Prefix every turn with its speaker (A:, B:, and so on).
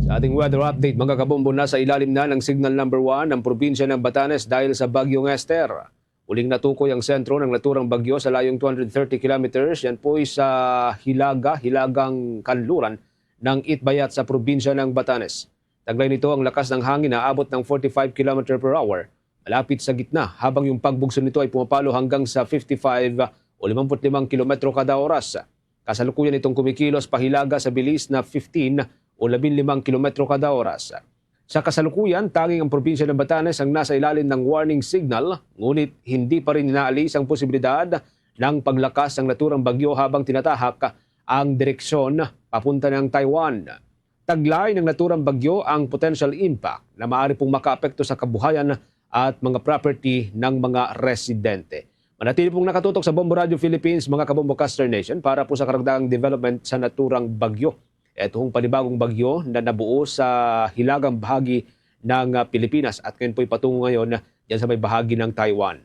A: Sa ating weather update, mga kabombo, nasa ilalim na ng signal number 1 ng probinsya ng Batanes dahil sa bagyong Esther. Uling natukoy ang sentro ng naturang bagyo sa layong 230 kilometers. Yan po ay sa hilagang kanluran ng Itbayat sa probinsya ng Batanes. Taglay nito ang lakas ng hangin na abot ng 45 km per hour. Malapit sa gitna habang yung pagbugso nito ay pumapalo hanggang sa 55 o 55 km kada oras. Kasalukuyan itong kumikilos pahilaga sa bilis na 15 o 15 km kada oras. Sa kasalukuyan, tanging ang probinsya ng Batanes ang nasa ilalim ng warning signal, ngunit hindi pa rin inaalis ang posibilidad ng paglakas ng naturang bagyo habang tinatahak ang direksyon papunta ng Taiwan. Taglay ng naturang bagyo ang potential impact na maaari pong makaapekto sa kabuhayan at mga property ng mga residente. Manatili pong nakatutok sa Bombo Radio Philippines, mga kabombo Caster Nation, para po sa karagdagang development sa naturang bagyo. Ito hong panibagong bagyo na nabuo sa hilagang bahagi ng Pilipinas at ngayon po'y patungo ngayon dyan sa may bahagi ng Taiwan.